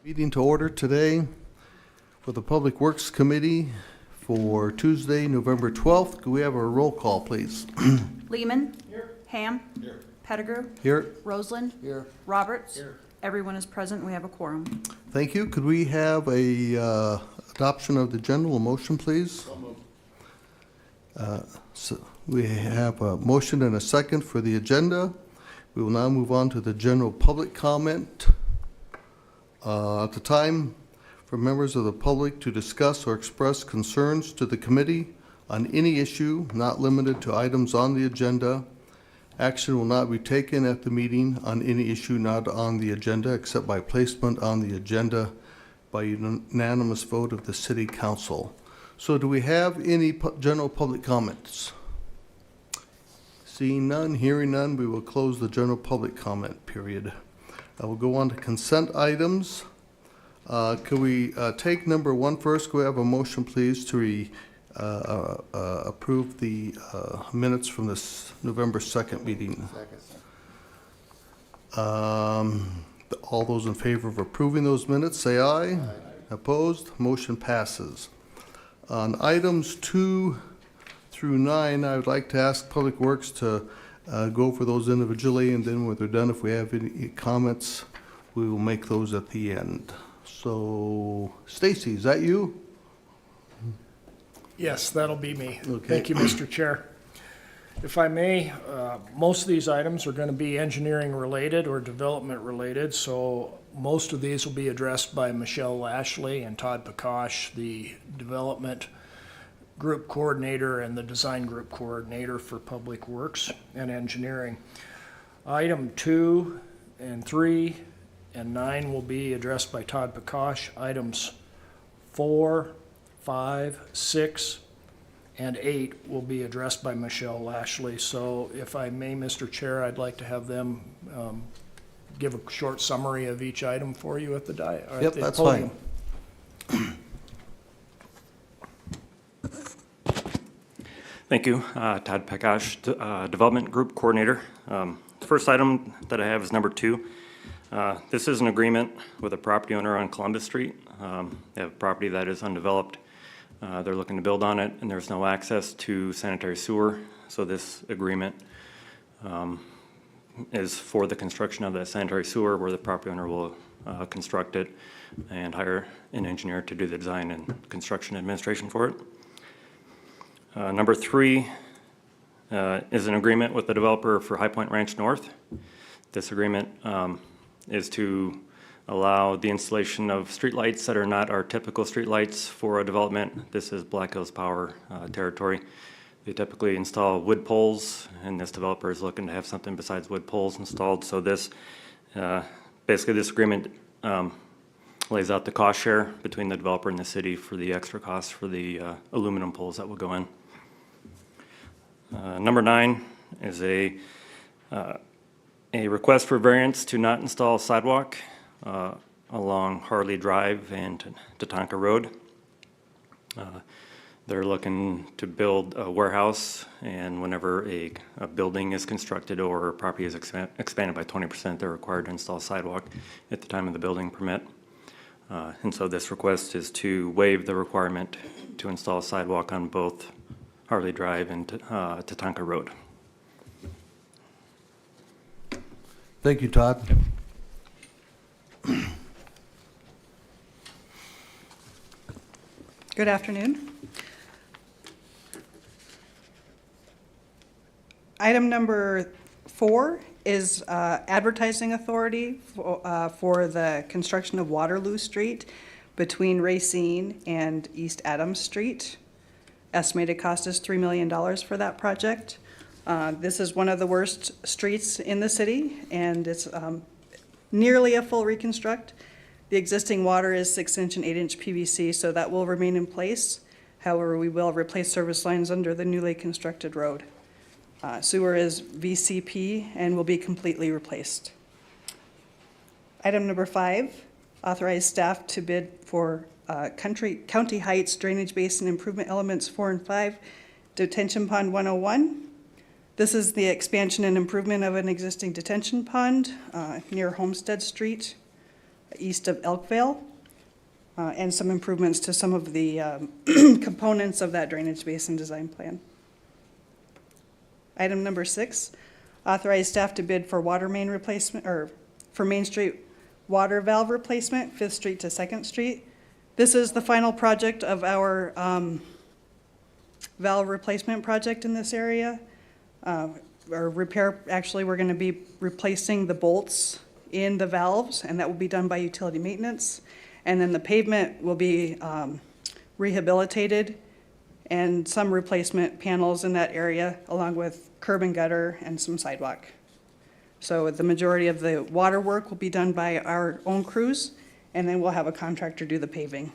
Meeting to order today for the Public Works Committee for Tuesday, November 12th. Could we have a roll call, please? Lehman. Here. Ham. Here. Pettigrew. Here. Roseland. Here. Roberts. Here. Everyone is present. We have a quorum. Thank you. Could we have a adoption of the general motion, please? So we have a motion and a second for the agenda. We will now move on to the general public comment. At the time for members of the public to discuss or express concerns to the committee on any issue not limited to items on the agenda. Action will not be taken at the meeting on any issue not on the agenda except by placement on the agenda by unanimous vote of the City Council. So do we have any general public comments? Seeing none, hearing none, we will close the general public comment period. I will go on to consent items. Could we take number 1 first? Could we have a motion, please, to approve the minutes from this November 2nd meeting? All those in favor of approving those minutes, say aye. Aye. Opposed? Motion passes. On items 2 through 9, I would like to ask Public Works to go over those individually, and then when they're done, if we have any comments, we will make those at the end. So, Stacy, is that you? Yes, that'll be me. Okay. Thank you, Mr. Chair. If I may, most of these items are going to be engineering related or development related, so most of these will be addressed by Michelle Lashley and Todd Pakosh, the development group coordinator and the design group coordinator for Public Works and Engineering. Item 2 and 3 and 9 will be addressed by Todd Pakosh. Items 4, 5, 6, and 8 will be addressed by Michelle Lashley. So if I may, Mr. Chair, I'd like to have them give a short summary of each item for you at the Yep, that's podium. Fine. Thank you. Todd Pakosh, Development Group Coordinator. The first item that I have is number 2. This is an agreement with a property owner on Columbus Street. They have a property that is undeveloped. They're looking to build on it, and there's no access to sanitary sewer. So this agreement is for the construction of that sanitary sewer, where the property owner will construct it and hire an engineer to do the design and construction administration for it. Number 3 is an agreement with the developer for High Point Ranch North. This agreement is to allow the installation of streetlights that are not our typical streetlights for a development. This is Black Hills Power territory. They typically install wood poles, and this developer is looking to have something besides wood poles installed. So this, basically this agreement lays out the cost share between the developer and the city for the extra costs for the aluminum poles that will go in. Number 9 is a request for variance to not install sidewalk along Harley Drive and Tatanka Road. They're looking to build a warehouse, and whenever a building is constructed or a property is expanded by 20%, they're required to install sidewalk at the time of the building permit. And so this request is to waive the requirement to install a sidewalk on both Harley Drive and Tatanka Road. Thank you, Todd. Good afternoon. Item number 4 is advertising authority for the construction of Waterloo Street between Racine and East Adams Street. Estimated cost is $3 million for that project. This is one of the worst streets in the city, and it's nearly a full reconstruct. The existing water is 6-inch and 8-inch PVC, so that will remain in place. However, we will replace service lines under the newly constructed road. Sewer is VCP and will be completely replaced. Item number 5, authorize staff to bid for County Heights Drainage Basin Improvement Elements 4 and 5, Detention Pond 101. This is the expansion and improvement of an existing detention pond near Homestead Street. east of Elkvale, and some improvements to some of the components of that drainage basin design plan. Item number 6, authorize staff to bid for water main replacement, or for Main Street water valve replacement, 5th Street to 2nd Street. This is the final project of our valve replacement project in this area. Or repair, actually, we're gonna be replacing the bolts in the valves, and that will be done by utility maintenance. And then the pavement will be rehabilitated, and some replacement panels in that area, along with curb and gutter and some sidewalk. So the majority of the water work will be done by our own crews, and then we'll have a contractor do the paving.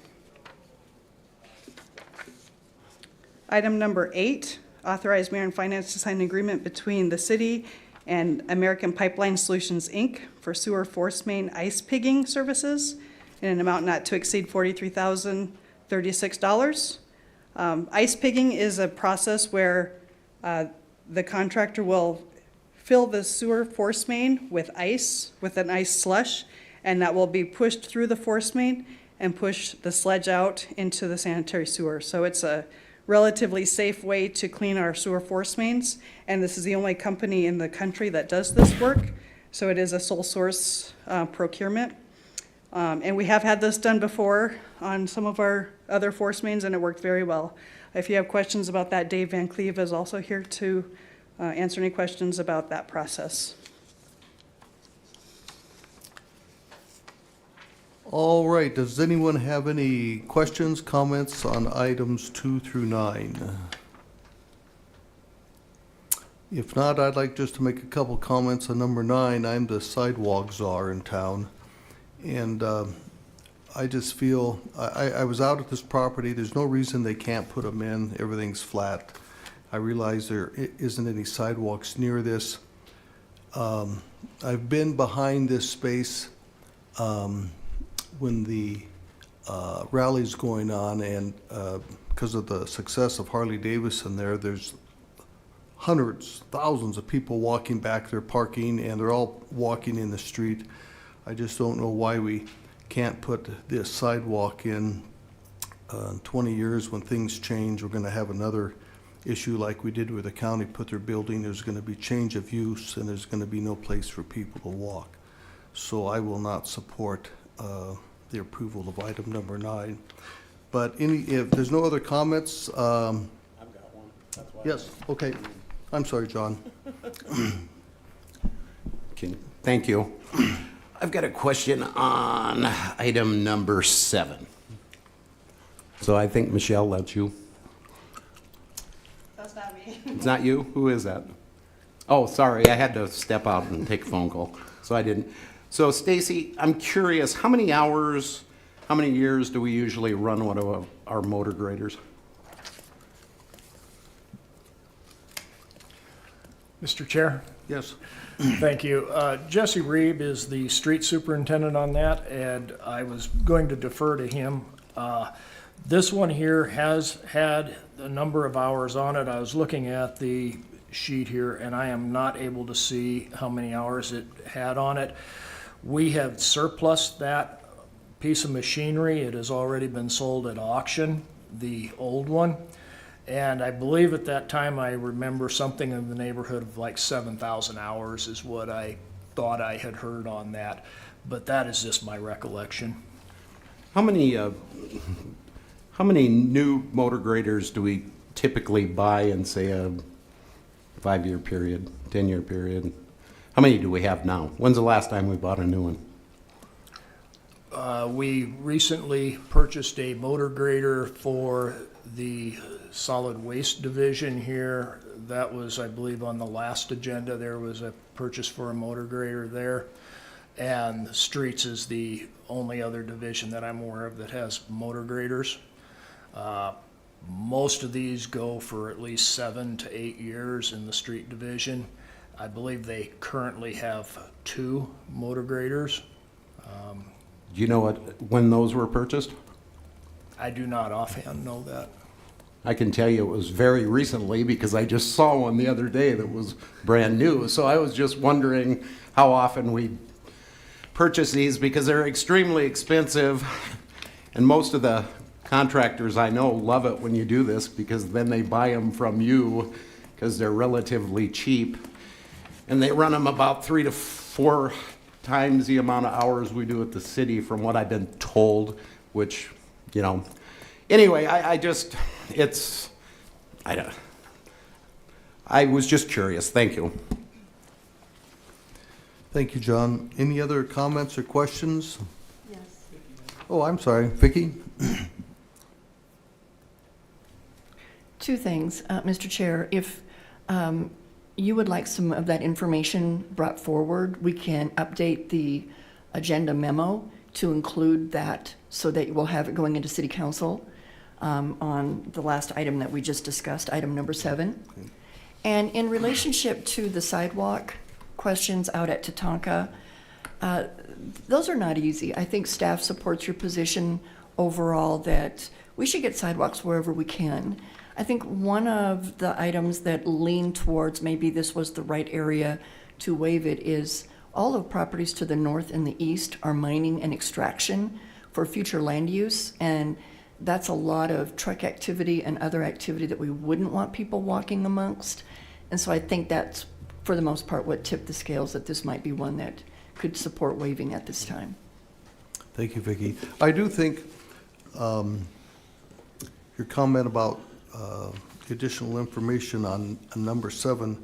Item number 8, authorize mayor and finance to sign an agreement between the city and American Pipeline Solutions, Inc. for sewer force main ice pigging services in an amount not to exceed $43,036. Ice pigging is a process where the contractor will fill the sewer force main with ice, with an ice slush, and that will be pushed through the force main and push the sludge out into the sanitary sewer. So it's a relatively safe way to clean our sewer force mains, and this is the only company in the country that does this work, so it is a sole source procurement. And we have had this done before on some of our other force mains, and it worked very well. If you have questions about that, Dave Van Cleve is also here to answer any questions about that process. All right, does anyone have any questions, comments on items 2 through 9? If not, I'd like just to make a couple comments on number 9. I'm the sidewalk czar in town. And I just feel, I was out at this property, there's no reason they can't put them in, everything's flat. I realize there isn't any sidewalks near this. I've been behind this space when the rally's going on, and because of the success of Harley Davidson there's hundreds, thousands of people walking back there, parking, and they're all walking in the street. I just don't know why we can't put this sidewalk in. 20 years, when things change, we're going to have another issue like we did where the county put their building. There's going to be change of use, and there's going to be no place for people to walk. So I will not support the approval of item number 9. But if there's no other comments, I've got one. That's why. yes, okay. I'm sorry, John. Thank you. I've got a question on item number 7. So I think Michelle, that's you. That's not me. It's not you? Who is that? Oh, sorry, I had to step out and take a phone call, so I didn't. So Stacy, I'm curious, how many hours, how many years do we usually run one of our motor graders? Mr. Chair? Yes. Thank you. Jesse Reeb is the street superintendent on that, and I was going to defer to him. This one here has had a number of hours on it. I was looking at the sheet here, and I am not able to see how many hours it had on it. We have surplused that piece of machinery. It has already been sold at auction, the old one. And I believe at that time, I remember something in the neighborhood of like 7,000 hours is what I thought I had heard on that. But that is just my recollection. How many new motor graders do we typically buy in, say, a 5-year period, 10-year period? How many do we have now? When's the last time we bought a new one? We recently purchased a motor grader for the solid waste division here. That was, I believe, on the last agenda. There was a purchase for a motor grader there. And the streets is the only other division that I'm aware of that has motor graders. Most of these go for at least 7 to 8 years in the street division. I believe they currently have 2 motor graders. Do you know when those were purchased? I do not offhand know that. I can tell you it was very recently because I just saw one the other day that was brand new. So I was just wondering how often we purchase these because they're extremely expensive. And most of the contractors I know love it when you do this because then they buy them from you because they're relatively cheap. And they run them about 3 to 4 times the amount of hours we do at the city from what I've been told, which, you know, anyway, I was just curious. Thank you. Thank you, John. Any other comments or questions? Yes. Oh, I'm sorry. Vicki? Two things, Mr. Chair. If you would like some of that information brought forward, we can update the agenda memo to include that so that we'll have it going into City Council on the last item that we just discussed, item number 7. Okay. And in relationship to the sidewalk questions out at Tatanka, those are not easy. I think staff supports your position overall that we should get sidewalks wherever we can. I think one of the items that lean towards maybe this was the right area to waive it is all of properties to the north and the east are mining and extraction for future land use, and that's a lot of truck activity and other activity that we wouldn't want people walking amongst. And so I think that's, for the most part, what tipped the scales that this might be one that could support waiving at this time. Thank you, Vicki. I do think your comment about the additional information on number 7,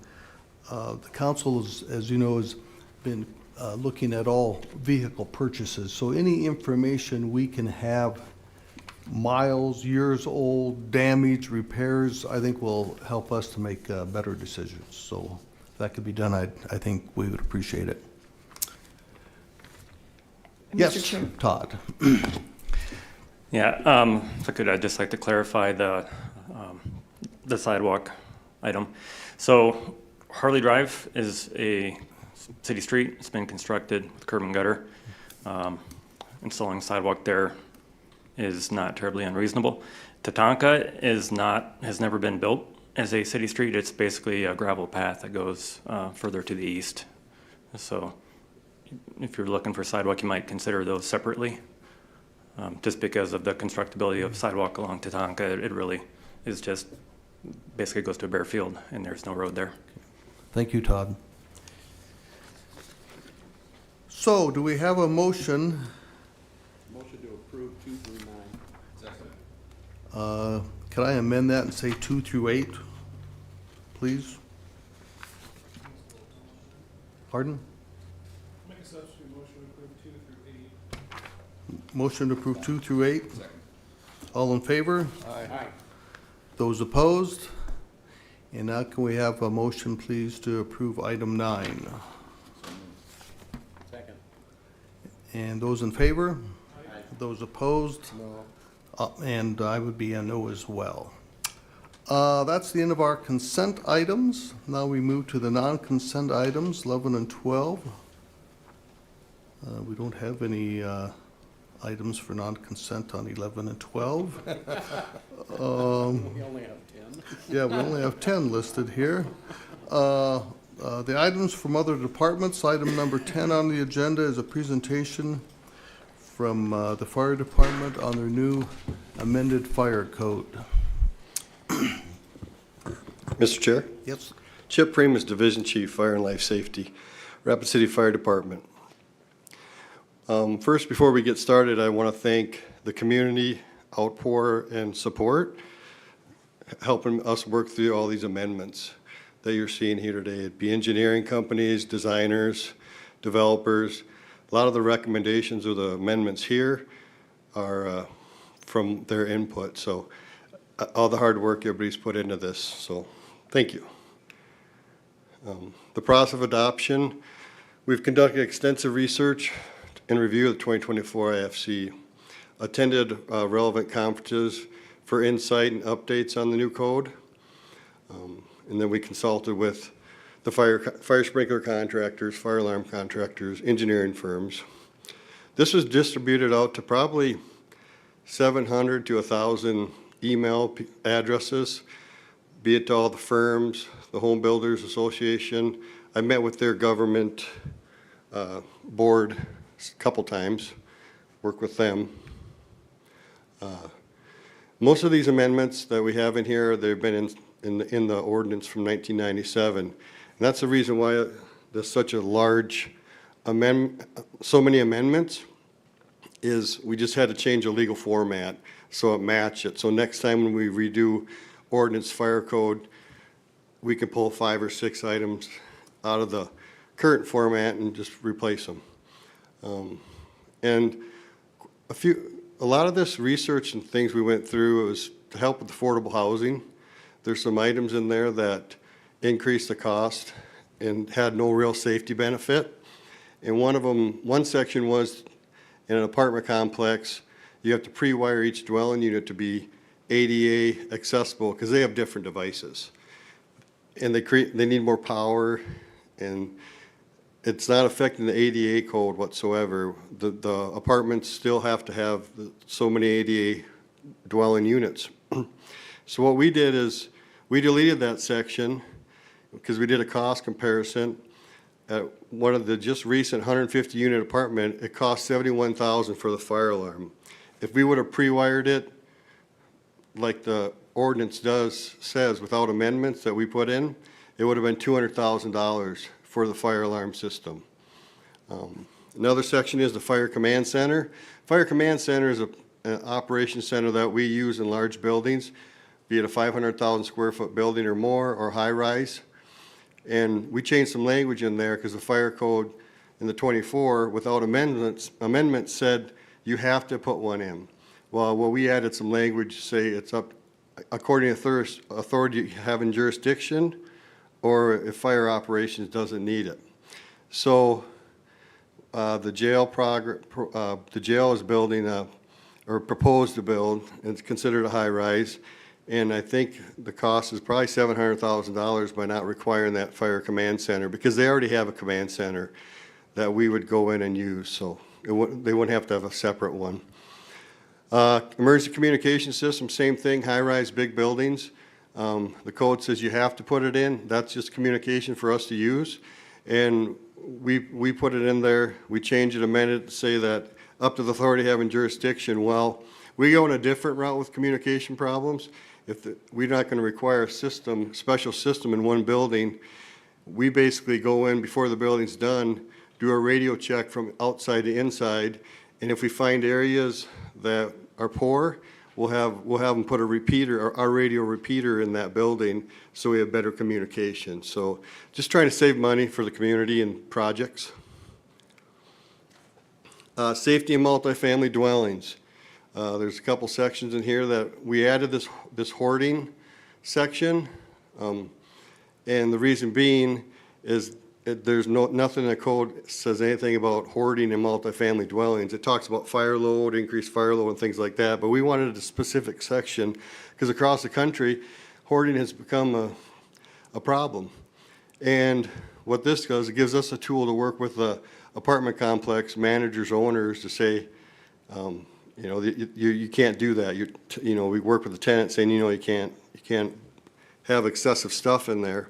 the council, as you know, has been looking at all vehicle purchases. So any information we can have, miles, years old, damage, repairs, I think will help us to make better decisions. So if that could be done, I think we would appreciate it. Mr. Yes, Chair. Todd. Yeah, if I could, I'd just like to clarify the sidewalk item. So Harley Drive is a city street. It's been constructed with curb and gutter. Installing sidewalk there is not terribly unreasonable. Tatanka has never been built as a city street. It's basically a gravel path that goes further to the east. So if you're looking for sidewalk, you might consider those separately. Just because of the constructability of sidewalk along Tatanka, it really is just basically goes to a bare field and there's no road there. Thank you, Todd. So do we have a motion? Motion to approve 2 through 9. Can I amend that and say 2 through 8, please? Pardon? Make a substitute motion to approve 2 through 8. Motion to approve 2 through 8? All in favor? Aye. Those opposed? And now can we have a motion, please, to approve item 9? Second. And those in favor? Those opposed? No. And I would be a no as well. That's the end of our consent items. Now we move to the non-consent items, 11 and 12. We don't have any items for non-consent on 11 and 12. We only have 10. Yeah, we only have 10 listed here. The items from other departments, item number 10 on the agenda is a presentation from the fire department on their new amended fire code. Mr. Chair, Yes. Chip Primus, Division Chief, Fire and Life Safety, Rapid City Fire Department. First, before we get started, I want to thank the community outpour and support, helping us work through all these amendments that you're seeing here today. It'd be engineering companies, designers, developers. A lot of the recommendations of the amendments here are from their input. So all the hard work everybody's put into this. So thank you. The process of adoption, we've conducted extensive research and review of the 2024 IFC, attended relevant conferences for insight and updates on the new code. And then we consulted with the fire sprinkler contractors, fire alarm contractors, engineering firms. This was distributed out to probably 700 to 1,000 email addresses, be it to all the firms, the Home Builders Association. I met with their government board a couple times, work with them. Most of these amendments that we have in here, they've been in the ordinance from 1997. And that's the reason why there's such a large so many amendments, is we just had to change the legal format so it matched it. So next time when we redo ordinance fire code, we can pull 5 or 6 items out of the current format and just replace them. And a lot of this research and things we went through was to help with affordable housing. There's some items in there that increased the cost and had no real safety benefit. And one section was in an apartment complex, you have to pre-wire each dwelling unit to be ADA accessible because they have different devices. And they need more power, and it's not affecting the ADA code whatsoever. The apartments still have to have so many ADA dwelling units. So what we did is we deleted that section because we did a cost comparison. At one of the just recent 150 unit apartment, it cost $71,000 for the fire alarm. If we would have pre-wired it like the ordinance says without amendments that we put in, it would have been $200,000 for the fire alarm system. Another section is the Fire Command Center. Fire Command Center is an operations center that we use in large buildings, be it a 500,000 square foot building or more, or high rise. And we changed some language in there because the fire code in the 24 without amendments said you have to put one in. Well, we added some language, say it's up according to authority having jurisdiction, or if fire operations doesn't need it. So the jail is building or proposed to build, and it's considered a high rise. And I think the cost is probably $700,000 by not requiring that fire command center, because they already have a command center that we would go in and use, so they wouldn't have to have a separate one. Emergency communication system, same thing, high-rise, big buildings. The code says you have to put it in. That's just communication for us to use. And we put it in there. We changed it, amended it to say that up to the authority having jurisdiction. Well, we go in a different route with communication problems. We're not going to require a special system in one building. We basically go in before the building's done, do a radio check from outside to inside, and if we find areas that are poor, we'll have them put a repeater, or our radio repeater in that building, so we have better communication. So just trying to save money for the community and projects. Safety in multifamily dwellings. There's a couple sections in here that we added this hoarding section, and the reason being is there's nothing in the code says anything about hoarding in multifamily dwellings. It talks about fire load, increased fire load, and things like that, but we wanted a specific section because across the country, hoarding has become a problem. And what this does, it gives us a tool to work with the apartment complex managers, owners, to say, you can't do that. We work with the tenant saying, you can't have excessive stuff in there.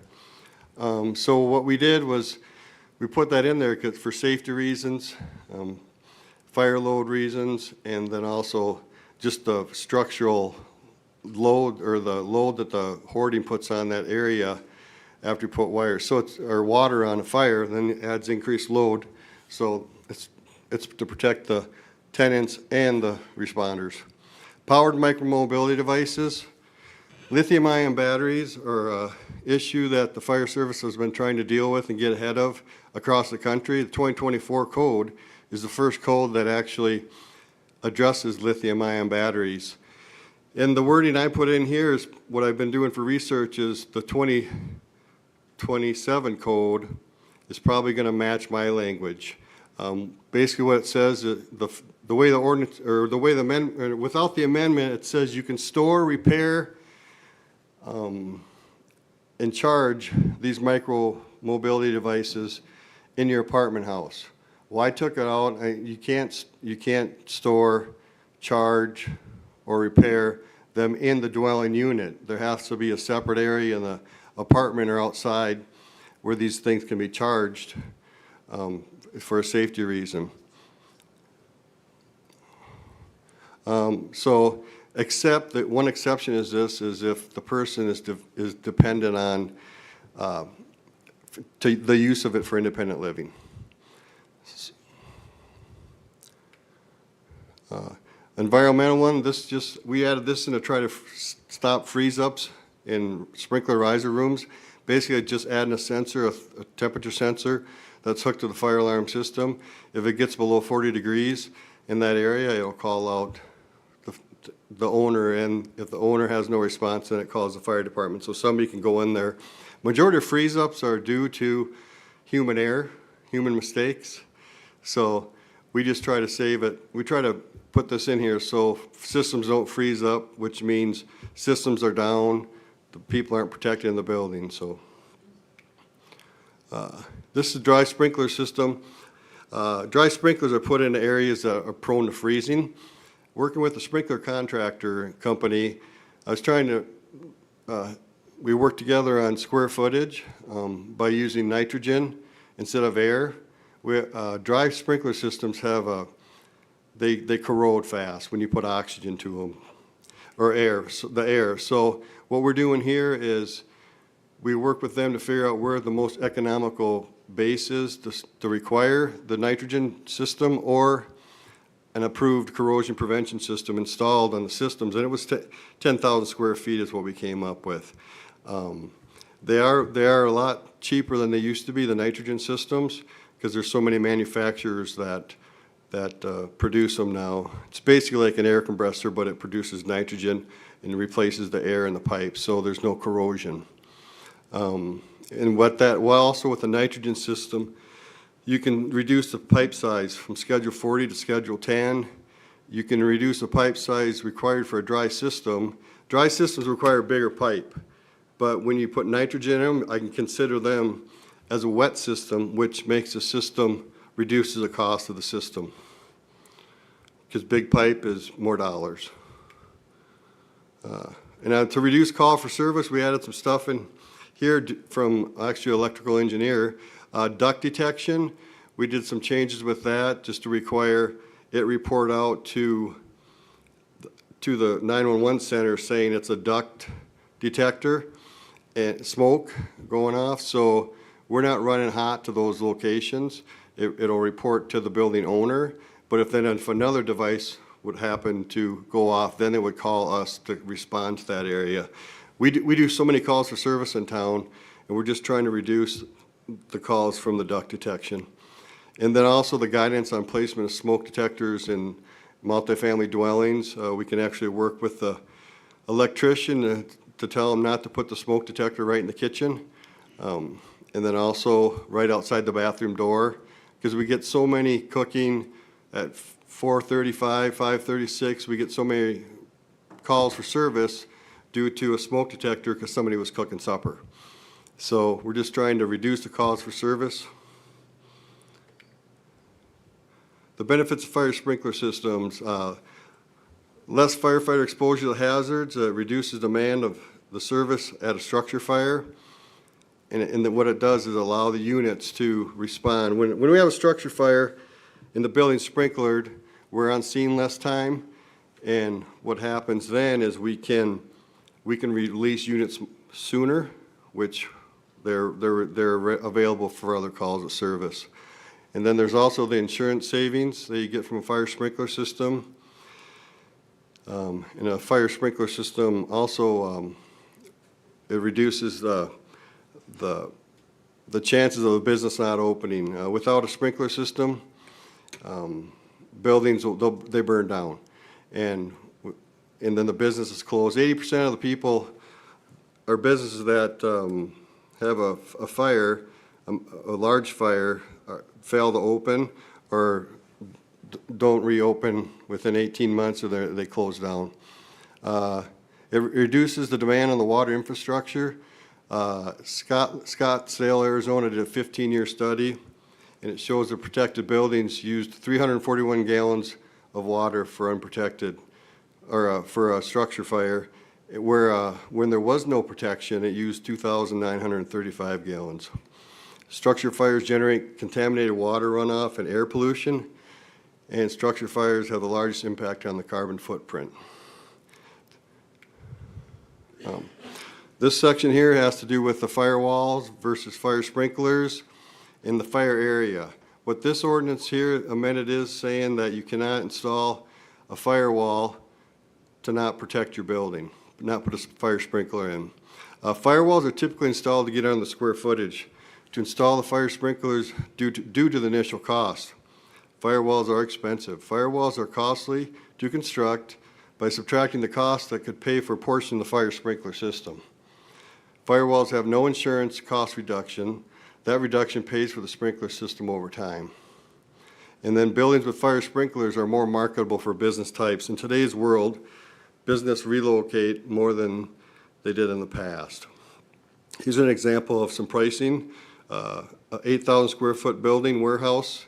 So what we did was we put that in there for safety reasons, fire load reasons, and then also just the structural load, or the load that the hoarding puts on that area after you put wires. Or water on a fire, then it adds increased load. So it's to protect the tenants and the responders. Powered micromobility devices. Lithium-ion batteries are an issue that the fire service has been trying to deal with and get ahead of across the country. The 2024 code is the first code that actually addresses lithium-ion batteries. And the wording I put in here is what I've been doing for research is the 2027 code is probably going to match my language. Basically what it says, the way the ordinance, or the way the amendment, without the amendment, it says you can store, repair, and charge these micro mobility devices in your apartment house. Well, I took it out. You can't store, charge, or repair them in the dwelling unit. There has to be a separate area in the apartment or outside where these things can be charged for a safety reason. So, except that one exception is this, is if the person is dependent on the use of it for independent living. Environmental one, we added this in to try to stop freeze-ups in sprinkler riser rooms. Basically, just adding a sensor, a temperature sensor that's hooked to the fire alarm system. If it gets below 40 degrees in that area, it'll call out the owner, and if the owner has no response, then it calls the fire department, so somebody can go in there. Majority of freeze-ups are due to human error, human mistakes, so we just try to save it. We try to put this in here so systems don't freeze up, which means systems are down, the people aren't protected in the building, so. This is a dry sprinkler system. Dry sprinklers are put in areas that are prone to freezing. Working with the sprinkler contractor company, I was trying to, we worked together on square footage by using nitrogen instead of air. Dry sprinkler systems have they corrode fast when you put oxygen to them, or air, the air. So what we're doing here is we work with them to figure out where the most economical base is to require the nitrogen system or an approved corrosion prevention system installed on the systems, and it was 10,000 square feet is what we came up with. They are a lot cheaper than they used to be, the nitrogen systems, because there's so many manufacturers that produce them now. It's basically like an air compressor, but it produces nitrogen and replaces the air in the pipe, so there's no corrosion. And also with the nitrogen system, you can reduce the pipe size from Schedule 40 to Schedule 10. You can reduce the pipe size required for a dry system. Dry systems require a bigger pipe, but when you put nitrogen in them, I can consider them as a wet system, which makes the system, reduces the cost of the system. Because big pipe is more dollars. And to reduce call for service, we added some stuff in here from actually electrical engineer. Duct detection, we did some changes with that just to require it report out to the 911 center saying it's a duct detector and smoke going off. So we're not running hot to those locations. It'll report to the building owner. But if another device would happen to go off, then it would call us to respond to that area. We do so many calls for service in town, and we're just trying to reduce the calls from the duct detection. And then also the guidance on placement of smoke detectors in multifamily dwellings. We can actually work with the electrician to tell them not to put the smoke detector right in the kitchen. And then also right outside the bathroom door, because we get so many cooking at 4:35, 5:36, we get so many calls for service due to a smoke detector because somebody was cooking supper. So we're just trying to reduce the calls for service. The benefits of fire sprinkler systems, less firefighter exposure to hazards, reduces demand of the service at a structure fire. And then what it does is allow the units to respond. When we have a structure fire and the building's sprinklered, we're on scene less time. And what happens then is we can release units sooner, which they're available for other calls of service. And then there's also the insurance savings that you get from a fire sprinkler system. And a fire sprinkler system also, it reduces the chances of a business not opening. Without a sprinkler system, buildings, they burn down. And then the business is closed. 80% of the people are businesses that have a fire, a large fire, fail to open or don't reopen within 18 months or they close down. It reduces the demand on the water infrastructure. Scottsdale, Arizona did a 15-year study, and it shows the protected buildings used 341 gallons of water for unprotected, or for a structure fire, where when there was no protection, it used 2,935 gallons. Structure fires generate contaminated water runoff and air pollution, and structure fires have the largest impact on the carbon footprint. This section here has to do with the firewalls versus fire sprinklers in the fire area. What this ordinance here amended is saying that you cannot install a firewall to not protect your building, not put a fire sprinkler in. Firewalls are typically installed to get on the square footage. To install the fire sprinklers due to the initial cost. Firewalls are expensive. Firewalls are costly to construct by subtracting the cost that could pay for a portion of the fire sprinkler system. Firewalls have no insurance cost reduction. That reduction pays for the sprinkler system over time. And then buildings with fire sprinklers are more marketable for business types. In today's world, business relocate more than they did in the past. Here's an example of some pricing. A 8,000 square foot building warehouse,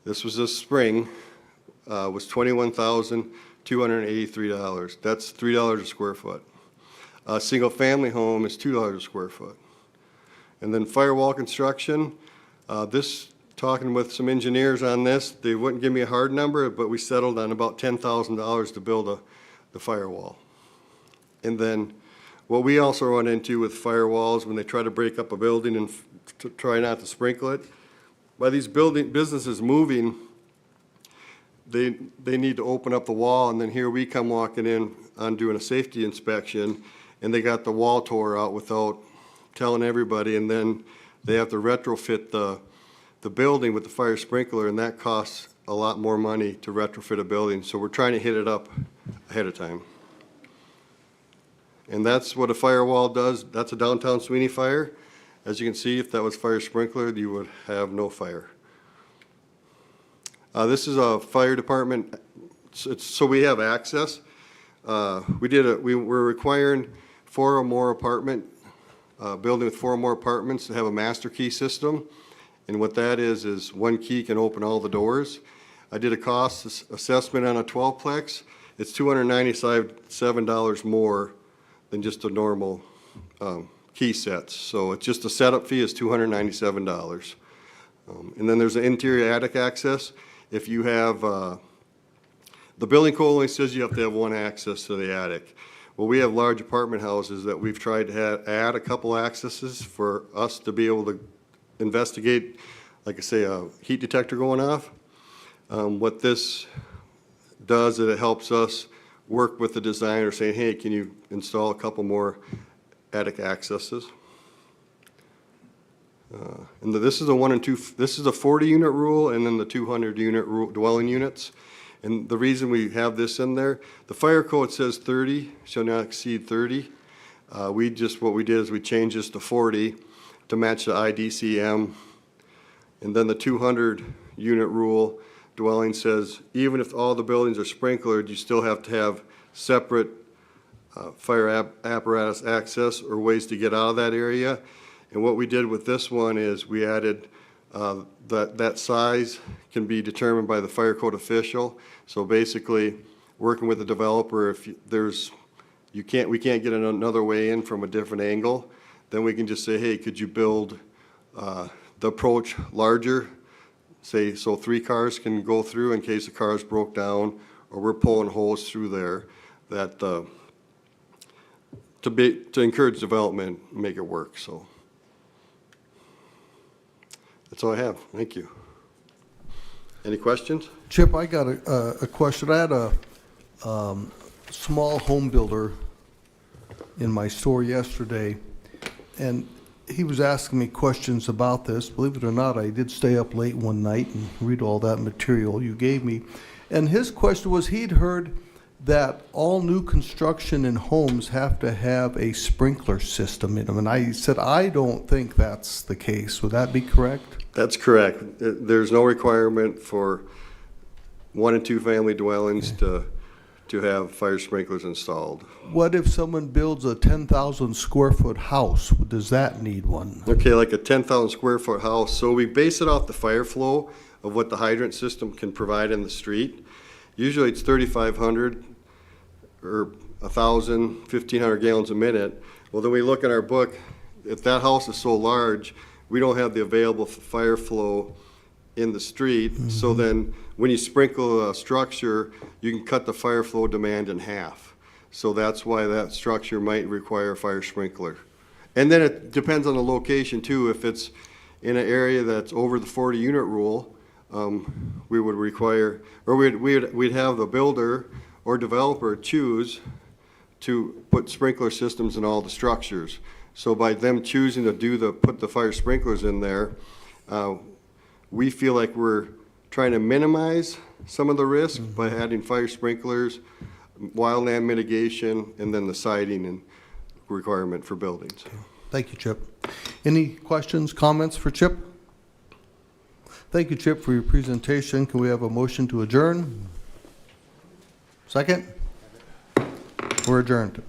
this was this spring, was $21,283. That's $3 a square foot. A single family home is $2 a square foot. And then firewall construction, talking with some engineers on this, they wouldn't give me a hard number, but we settled on about $10,000 to build the firewall. And then what we also run into with firewalls when they try to break up a building and to try not to sprinkle it, by these businesses moving, they need to open up the wall, and then here we come walking in on doing a safety inspection, and they got the wall tore out without telling everybody, and then they have to retrofit the building with the fire sprinkler, and that costs a lot more money to retrofit a building. So we're trying to hit it up ahead of time. And that's what a firewall does. That's a downtown Sweeney fire. As you can see, if that was fire sprinkler, you would have no fire. This is a fire department, so we have access. We were requiring 4 or more apartment, building with 4 or more apartments to have a master key system. And what that is one key can open all the doors. I did a cost assessment on a 12-plex. It's $297 more than just a normal key sets. So it's just a setup fee is $297. And then there's an interior attic access. If you have, the building code only says you have to have 1 access to the attic. Well, we have large apartment houses that we've tried to add a couple accesses for us to be able to investigate, like I say, a heat detector going off. What this does is it helps us work with the designer saying, hey, can you install a couple more attic accesses? And this is a 1 and 2, this is a 40 unit rule and then the 200 unit rule, dwelling units. And the reason we have this in there, the fire code says 30, shall not exceed 30. What we did is we changed this to 40 to match the IDCM. And then the 200 unit rule dwelling says, even if all the buildings are sprinklered, you still have to have separate fire apparatus access or ways to get out of that area. And what we did with this one is we added that size can be determined by the fire code official. So basically, working with the developer, if we can't get another way in from a different angle, then we can just say, hey, could you build the approach larger? Say, so 3 cars can go through in case the cars broke down, or we're pulling holes through there that to encourage development, make it work. So that's all I have. Thank you. Any questions? Chip, I got a question. I had a small home builder in my store yesterday, and he was asking me questions about this. Believe it or not, I did stay up late one night and read all that material you gave me. And his question was, he'd heard that all new construction in homes have to have a sprinkler system in them. And I said, I don't think that's the case. Would that be correct? That's correct. There's no requirement for 1 and 2 family dwellings to have fire sprinklers installed. What if someone builds a 10,000 square foot house? Does that need one? Okay, like a 10,000 square foot house. So we base it off the fire flow of what the hydrant system can provide in the street. Usually it's 3,500 or 1,000, 1,500 gallons a minute. Well, then we look at our book, if that house is so large, we don't have the available fire flow in the street. So then, when you sprinkle a structure, you can cut the fire flow demand in half. So that's why that structure might require a fire sprinkler. And then it depends on the location too. If it's in an area that's over the 40-unit rule, we would require, or we'd have the builder or developer choose to put sprinkler systems in all the structures. So by them choosing to put the fire sprinklers in there, we feel like we're trying to minimize some of the risk by adding fire sprinklers, wildland mitigation, and then the siding and requirement for buildings. Thank you, Chip. Any questions, comments for Chip? Thank you, Chip, for your presentation. Can we have a motion to adjourn? Second? We're adjourned.